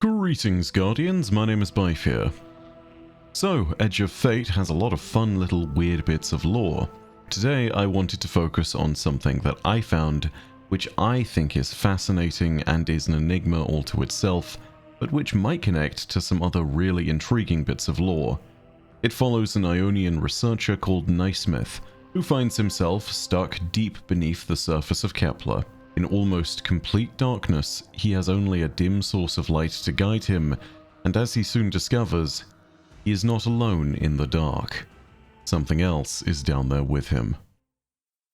Greetings, Guardians, my name is Bife here. So, Edge of Fate has a lot of fun little weird bits of lore. Today I wanted to focus on something that I found, which I think is fascinating and is an enigma all to itself, but which might connect to some other really intriguing bits of lore. It follows an Ionian researcher called Naismith, who finds himself stuck deep beneath the surface of Kepler. In almost complete darkness, he has only a dim source of light to guide him, and as he soon discovers, he is not alone in the dark. Something else is down there with him.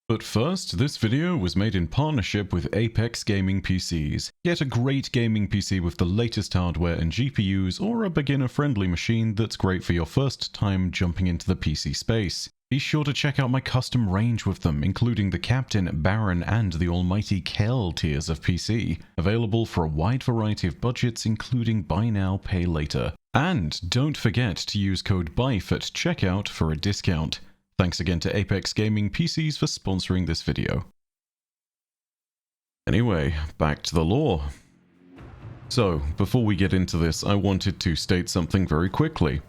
But first, this video was made in partnership with Apex Gaming PCs. Get a great gaming PC with the latest hardware and GPUs, or a beginner-friendly machine that's great for your first time jumping into the PC space. Be sure to check out my custom range with them, including the Captain, Baron, and the Almighty Kel tiers of PC, available for a wide variety of budgets, including buy now, pay later. And don't forget to use code BIFE at checkout for a discount. Thanks again to Apex Gaming PCs for sponsoring this video. Anyway, back to the lore. So, before we get into this, I wanted to state something very quickly.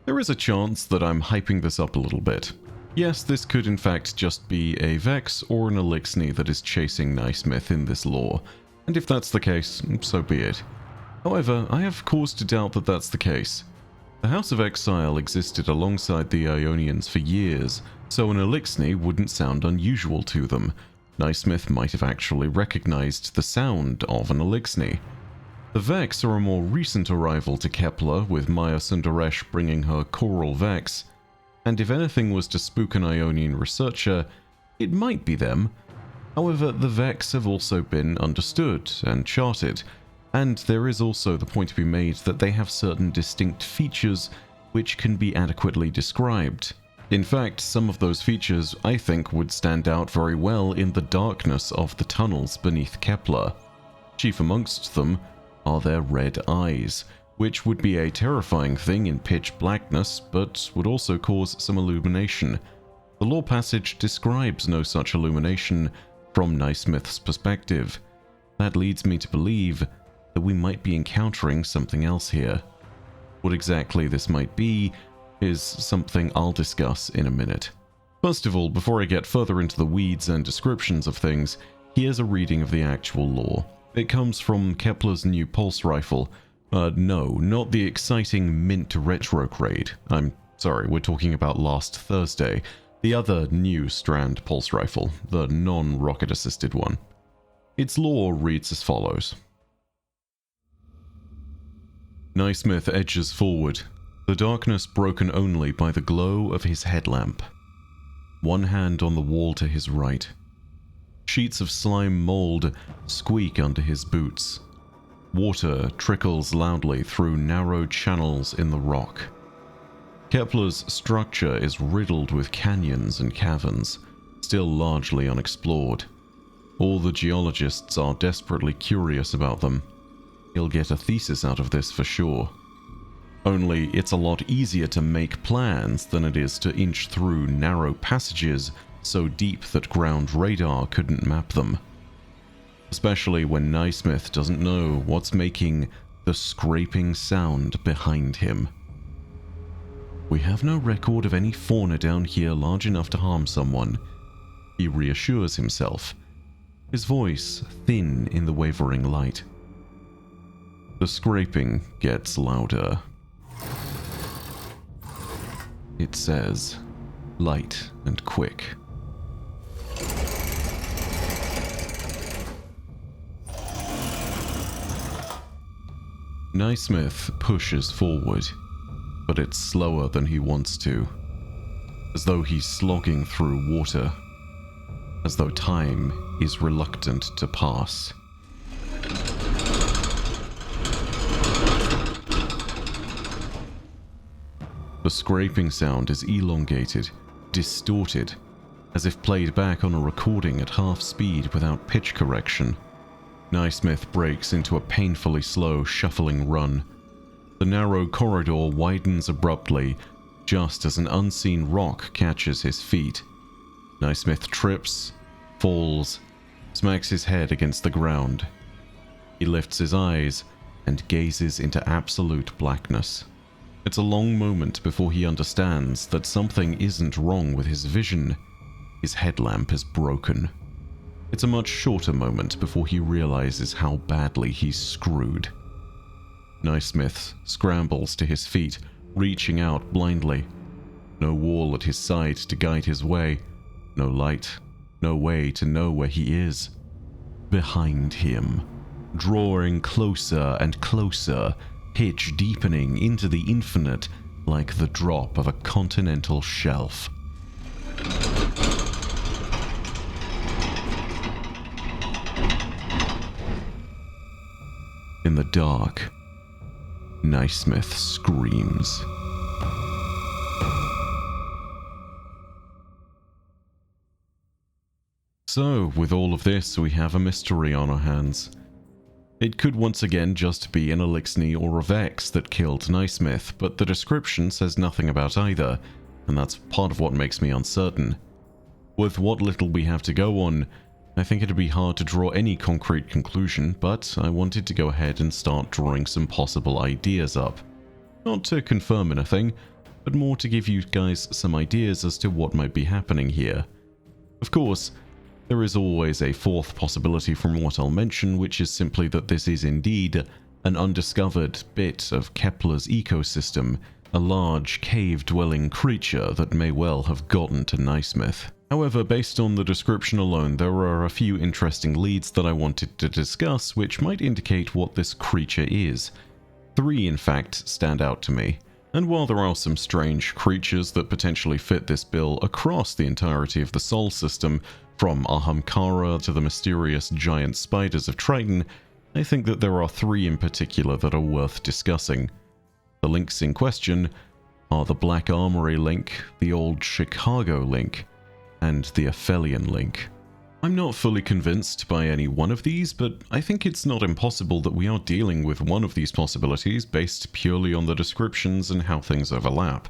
There is a chance that I'm hyping this up a little bit. Yes, this could in fact just be a Vex or an Eliksni that is chasing Naismith in this lore, and if that's the case, so be it. However, I have cause to doubt that that's the case. The House of Exile existed alongside the Ionians for years, so an Eliksni wouldn't sound unusual to them. Naismith might have actually recognized the sound of an Eliksni. The Vex are a more recent arrival to Kepler, with Maya Sundaresh bringing her Choral Vex, and if anything was to spook an Ionian researcher, it might be them. However, the Vex have also been understood and charted, and there is also the point to be made that they have certain distinct features which can be adequately described. In fact, some of those features I think would stand out very well in the darkness of the tunnels beneath Kepler. Chief amongst them are their red eyes, which would be a terrifying thing in pitch blackness, but would also cause some illumination. The lore passage describes no such illumination from Naismith's perspective. That leads me to believe that we might be encountering something else here. What exactly this might be is something I'll discuss in a minute. First of all, before I get further into the weeds and descriptions of things, here's a reading of the actual lore. It comes from Kepler's new pulse rifle. No, not the exciting Mint retrograde. I'm sorry, we're talking about last Thursday. The other new Strand pulse rifle, the non-rocket assisted one. Its lore reads as follows. Naismith edges forward, the darkness broken only by the glow of his headlamp. One hand on the wall to his right. Sheets of slime mold squeak under his boots. Water trickles loudly through narrow channels in the rock. Kepler's structure is riddled with canyons and caverns, still largely unexplored. All the geologists are desperately curious about them. He'll get a thesis out of this for sure. Only it's a lot easier to make plans than it is to inch through narrow passages so deep that ground radar couldn't map them. Especially when Naismith doesn't know what's making the scraping sound behind him. We have no record of any fauna down here large enough to harm someone, he reassures himself, his voice thin in the wavering light. The scraping gets louder. It says, light and quick. Naismith pushes forward, but it's slower than he wants to, as though he's slogging through water, as though time is reluctant to pass. The scraping sound is elongated, distorted, as if played back on a recording at half speed without pitch correction. Naismith breaks into a painfully slow, shuffling run. The narrow corridor widens abruptly, just as an unseen rock catches his feet. Naismith trips, falls, smacks his head against the ground. He lifts his eyes and gazes into absolute blackness. It's a long moment before he understands that something isn't wrong with his vision. His headlamp is broken. It's a much shorter moment before he realizes how badly he's screwed. Naismith scrambles to his feet, reaching out blindly. No wall at his side to guide his way, no light, no way to know where he is. Behind him, drawing closer and closer, pitch deepening into the infinite like the drop of a continental shelf. In the dark, Naismith screams. So, with all of this, we have a mystery on our hands. It could once again just be an Eliksni or a Vex that killed Naismith, but the description says nothing about either, and that's part of what makes me uncertain. With what little we have to go on, I think it'd be hard to draw any concrete conclusion, but I wanted to go ahead and start drawing some possible ideas up. Not to confirm anything, but more to give you guys some ideas as to what might be happening here. Of course, there is always a fourth possibility from what I'll mention, which is simply that this is indeed an undiscovered bit of Kepler's ecosystem, a large cave-dwelling creature that may well have gotten to Naismith. However, based on the description alone, there are a few interesting leads that I wanted to discuss which might indicate what this creature is. 3, in fact, stand out to me. And while there are some strange creatures that potentially fit this bill across the entirety of the Sol system, from Ahamkara to the mysterious giant spiders of Triton, I think that there are 3 in particular that are worth discussing. The links in question are the Black Armory link, the old Chicago link, and the Aphelion link. I'm not fully convinced by any one of these, but I think it's not impossible that we are dealing with one of these possibilities based purely on the descriptions and how things overlap.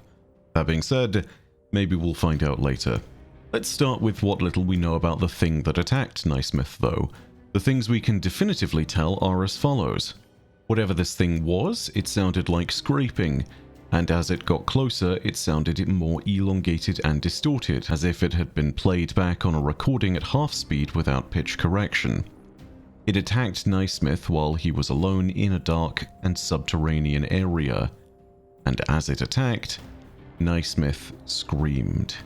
That being said, maybe we'll find out later. Let's start with what little we know about the thing that attacked Naismith, though. The things we can definitively tell are as follows. Whatever this thing was, it sounded like scraping, and as it got closer, it sounded more elongated and distorted, as if it had been played back on a recording at half speed without pitch correction. It attacked Naismith while he was alone in a dark and subterranean area, and as it attacked, Naismith screamed.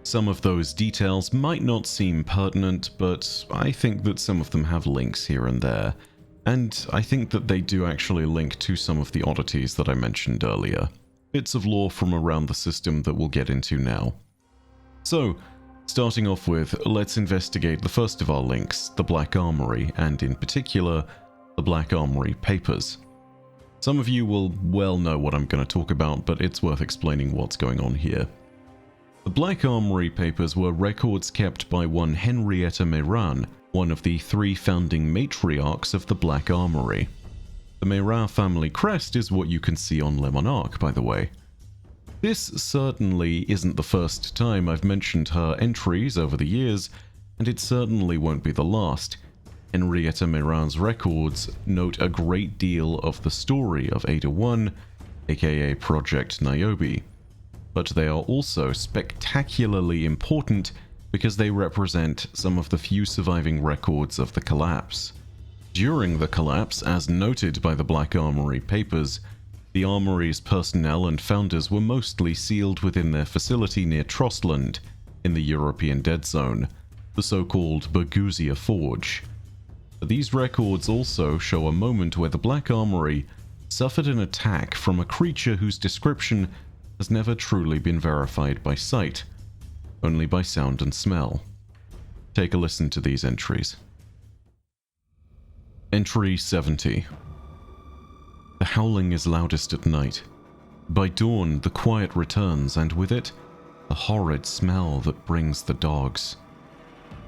Some of those details might not seem pertinent, but I think that some of them have links here and there, and I think that they do actually link to some of the oddities that I mentioned earlier. Bits of lore from around the system that we'll get into now. So, starting off with, let's investigate the first of our links, the Black Armory, and in particular, the Black Armory Papers. Some of you will well know what I'm going to talk about, but it's worth explaining what's going on here. The Black Armory Papers were records kept by one Henrietta Mehran, one of the 3 founding matriarchs of the Black Armory. The Mehran family crest is what you can see on Le Monarque, by the way. This certainly isn't the first time I've mentioned her entries over the years, and it certainly won't be the last. Henrietta Mehran's records note a great deal of the story of Ada 1, aka Project Niobe, but they are also spectacularly important because they represent some of the few surviving records of the collapse. During the collapse, as noted by the Black Armory Papers, the Armory's personnel and founders were mostly sealed within their facility near Trostland, in the European Dead Zone, the so-called Bergousia Forge. These records also show a moment where the Black Armory suffered an attack from a creature whose description has never truly been verified by sight, only by sound and smell. Take a listen to these entries. Entry 70. The howling is loudest at night. By dawn, the quiet returns, and with it, the horrid smell that brings the dogs.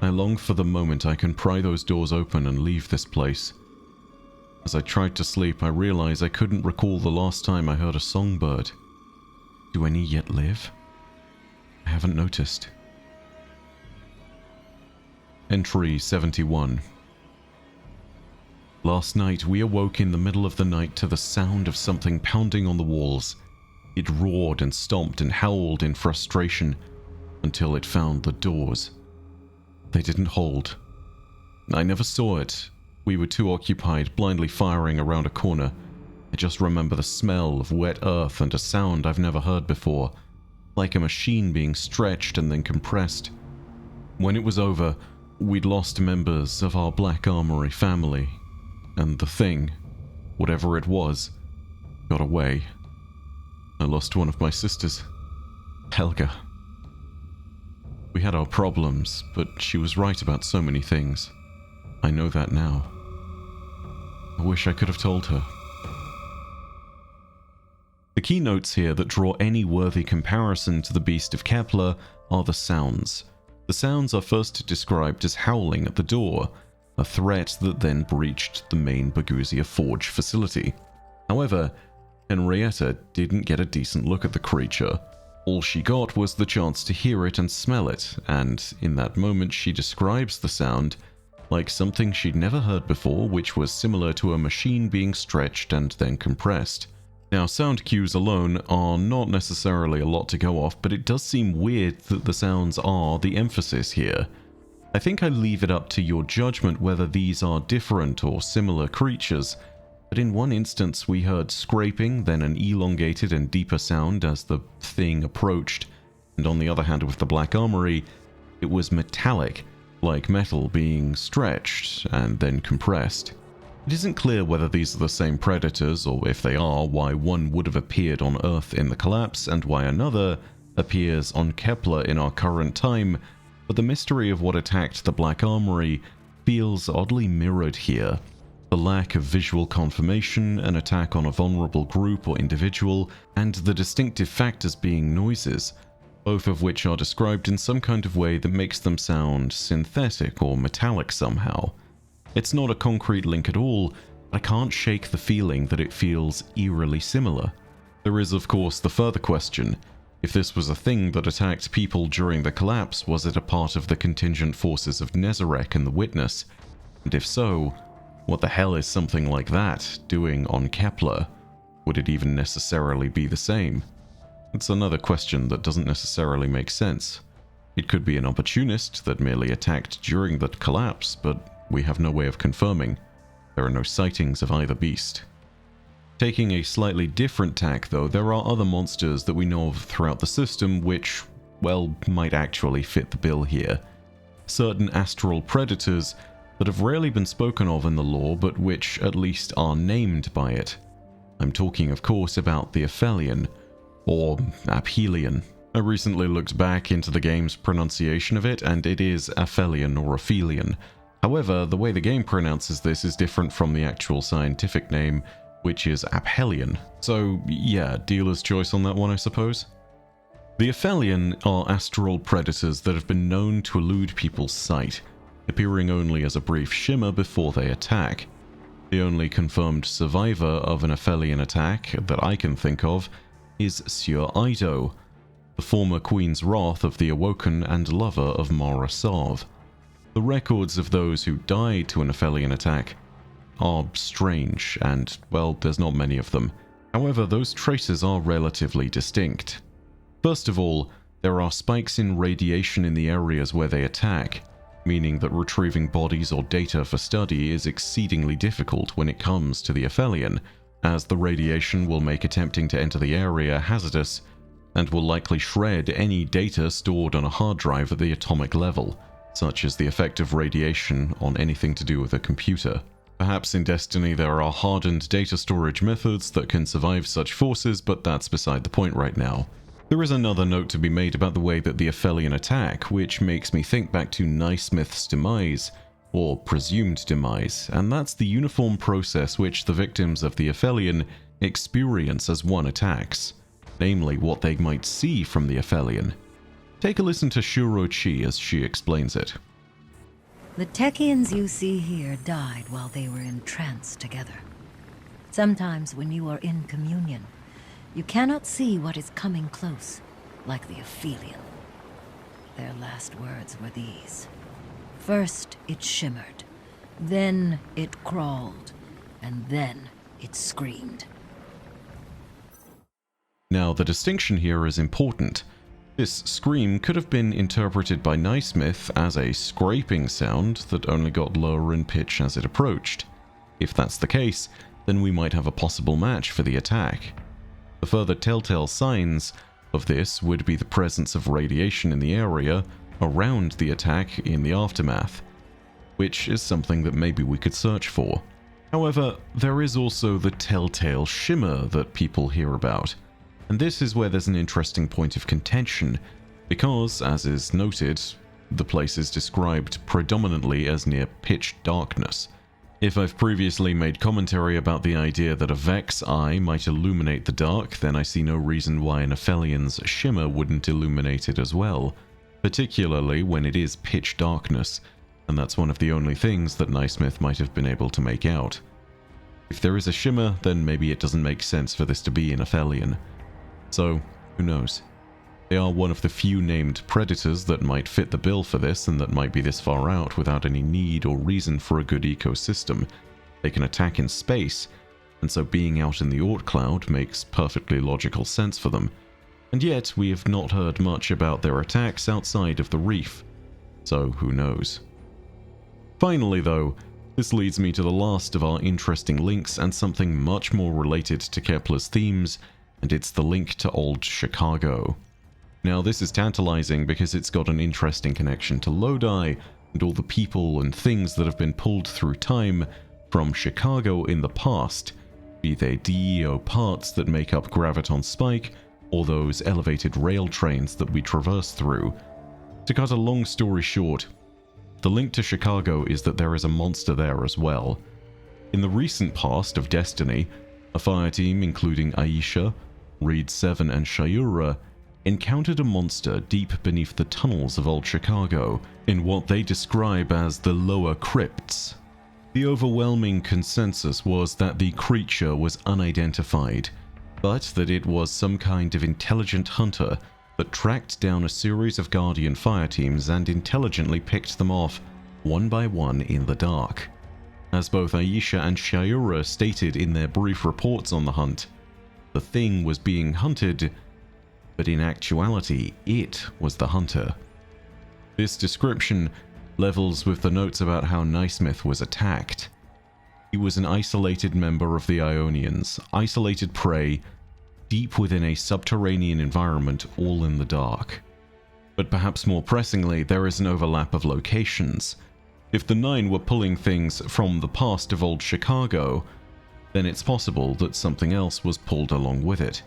I long for the moment I can pry those doors open and leave this place. As I tried to sleep, I realized I couldn't recall the last time I heard a songbird. Do any yet live? I haven't noticed. Entry 71. Last night, we awoke in the middle of the night to the sound of something pounding on the walls. It roared and stomped and howled in frustration until it found the doors. They didn't hold. I never saw it. We were too occupied blindly firing around a corner. I just remember the smell of wet earth and a sound I've never heard before, like a machine being stretched and then compressed. When it was over, we'd lost members of our Black Armory family, and the thing, whatever it was, got away. I lost one of my sisters, Helga. We had our problems, but she was right about so many things. I know that now. I wish I could have told her. The key notes here that draw any worthy comparison to the Beast of Kepler are the sounds. The sounds are first described as howling at the door, a threat that then breached the main Bergusia Forge facility. However, Henrietta didn't get a decent look at the creature. All she got was the chance to hear it and smell it, and in that moment she describes the sound like something she'd never heard before, which was similar to a machine being stretched and then compressed. Now, sound cues alone are not necessarily a lot to go off, but it does seem weird that the sounds are the emphasis here. I think I leave it up to your judgment whether these are different or similar creatures, but in one instance we heard scraping, then an elongated and deeper sound as the thing approached, and on the other hand with the Black Armory, it was metallic, like metal being stretched and then compressed. It isn't clear whether these are the same predators, or if they are, why one would have appeared on Earth in the collapse and why another appears on Kepler in our current time, but the mystery of what attacked the Black Armory feels oddly mirrored here. The lack of visual confirmation, an attack on a vulnerable group or individual, and the distinctive factors being noises, both of which are described in some kind of way that makes them sound synthetic or metallic somehow. It's not a concrete link at all, but I can't shake the feeling that it feels eerily similar. There is, of course, the further question. If this was a thing that attacked people during the collapse, was it a part of the contingent forces of Nezarec and the Witness? And if so, what the hell is something like that doing on Kepler? Would it even necessarily be the same? It's another question that doesn't necessarily make sense. It could be an opportunist that merely attacked during the collapse, but we have no way of confirming. There are no sightings of either beast. Taking a slightly different tack though, there are other monsters that we know of throughout the system which, well, might actually fit the bill here. Certain astral predators that have rarely been spoken of in the lore, but which at least are named by it. I'm talking, of course, about the Aphelion, or Aphelion. I recently looked back into the game's pronunciation of it, and it is Aphelion or Aphelion. However, the way the game pronounces this is different from the actual scientific name, which is Aphelion. So yeah, dealer's choice on that one, I suppose. The Aphelion are astral predators that have been known to elude people's sight, appearing only as a brief shimmer before they attack. The only confirmed survivor of an Aphelion attack that I can think of is Sieur Ido, the former Queen's Wrath of the Awoken and lover of Mara Sov. The records of those who died to an Aphelion attack are strange, and, well, there's not many of them. However, those traces are relatively distinct. First of all, there are spikes in radiation in the areas where they attack, meaning that retrieving bodies or data for study is exceedingly difficult when it comes to the Aphelion, as the radiation will make attempting to enter the area hazardous, and will likely shred any data stored on a hard drive at the atomic level, such as the effect of radiation on anything to do with a computer. Perhaps in Destiny there are hardened data storage methods that can survive such forces, but that's beside the point right now. There is another note to be made about the way that the Aphelion attack, which makes me think back to Naismith's demise, or presumed demise, and that's the uniform process which the victims of the Aphelion experience as one attacks, namely what they might see from the Aphelion. Take a listen to Shurochi as she explains it. The Techians you see here died while they were in trance together. Sometimes when you are in communion, you cannot see what is coming close, like the Aphelion. Their last words were these. First it shimmered, Then it crawled, and then it screamed. Now, the distinction here is important. This scream could have been interpreted by Naismith as a scraping sound that only got lower in pitch as it approached. If that's the case, then we might have a possible match for the attack. The further telltale signs of this would be the presence of radiation in the area around the attack in the aftermath, which is something that maybe we could search for. However, there is also the telltale shimmer that people hear about. And this is where there's an interesting point of contention, because, as is noted, the place is described predominantly as near pitch darkness. If I've previously made commentary about the idea that a Vex eye might illuminate the dark, then I see no reason why an Aphelian's shimmer wouldn't illuminate it as well, particularly when it is pitch darkness, and that's one of the only things that Naismith might have been able to make out. If there is a shimmer, then maybe it doesn't make sense for this to be an Aphelian. So, who knows? They are one of the few named predators that might fit the bill for this and that might be this far out without any need or reason for a good ecosystem. They can attack in space, and so being out in the Oort cloud makes perfectly logical sense for them. And yet, we have not heard much about their attacks outside of the reef. So, who knows? Finally though, this leads me to the last of our interesting links and something much more related to Kepler's themes, and it's the link to Old Chicago. Now this is tantalizing because it's got an interesting connection to Lodi and all the people and things that have been pulled through time from Chicago in the past, be they DEO parts that make up Graviton Spike or those elevated rail trains that we traverse through. To cut a long story short, the link to Chicago is that there is a monster there as well. In the recent past of Destiny, a fire team including Aisha, Reed 7 and Shayura encountered a monster deep beneath the tunnels of Old Chicago in what they describe as the lower crypts. The overwhelming consensus was that the creature was unidentified, but that it was some kind of intelligent hunter that tracked down a series of Guardian fire teams and intelligently picked them off one by one in the dark. As both Aisha and Shayura stated in their brief reports on the hunt, the thing was being hunted, but in actuality, it was the hunter. This description levels with the notes about how Naismith was attacked. He was an isolated member of the Ionians, isolated prey, deep within a subterranean environment, all in the dark. But perhaps more pressingly, there is an overlap of locations. If the Nine were pulling things from the past of Old Chicago, then it's possible that something else was pulled along with it.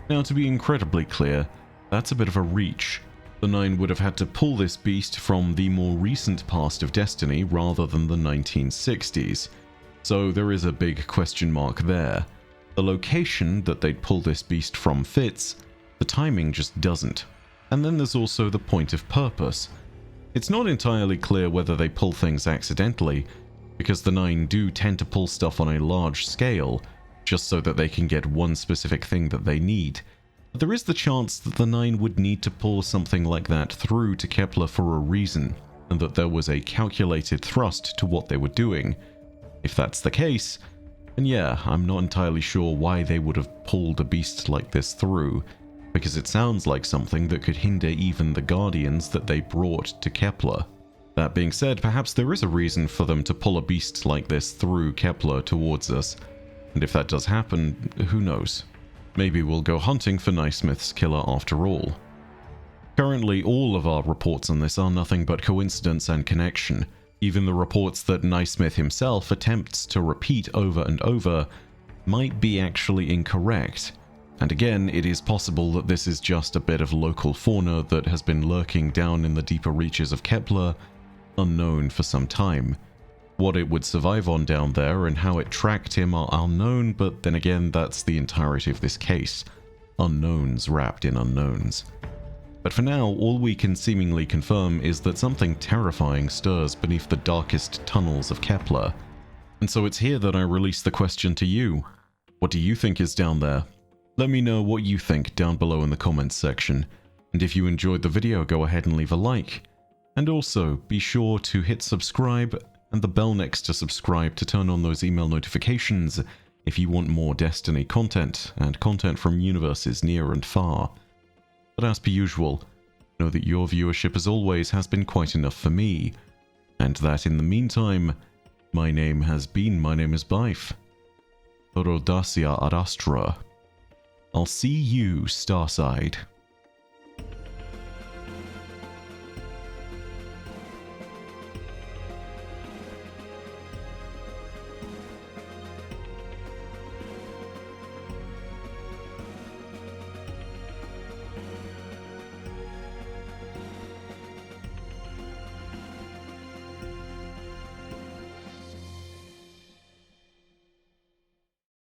Now, to be incredibly clear, that's a bit of a reach. The Nine would have had to pull this beast from the more recent past of Destiny rather than the 1960s, so there is a big question mark there. The location that they'd pull this beast from fits, the timing just doesn't. And then there's also the point of purpose. It's not entirely clear whether they pull things accidentally, because the Nine do tend to pull stuff on a large scale, just so that they can get one specific thing that they need. But there is the chance that the Nine would need to pull something like that through to Kepler for a reason, and that there was a calculated thrust to what they were doing. If that's the case, then yeah, I'm not entirely sure why they would have pulled a beast like this through, because it sounds like something that could hinder even the Guardians that they brought to Kepler. That being said, perhaps there is a reason for them to pull a beast like this through Kepler towards us, and if that does happen, who knows? Maybe we'll go hunting for Naismith's killer after all. Currently, all of our reports on this are nothing but coincidence and connection. Even the reports that Naismith himself attempts to repeat over and over might be actually incorrect. And again, it is possible that this is just a bit of local fauna that has been lurking down in the deeper reaches of Kepler, unknown for some time. What it would survive on down there and how it tracked him are unknown, but then again, that's the entirety of this case. Unknowns wrapped in unknowns. But for now, all we can seemingly confirm is that something terrifying stirs beneath the darkest tunnels of Kepler. And so it's here that I release the question to you. What do you think is down there? Let me know what you think down below in the comments section. And if you enjoyed the video, go ahead and leave a like. And also, be sure to hit subscribe and the bell next to subscribe to turn on those email notifications if you want more Destiny content and content from universes near and far. But as per usual, know that your viewership as always has been quite enough for me, and that in the meantime, my name is Bife. Rhodacia ad Astra. I'll see you, Starside.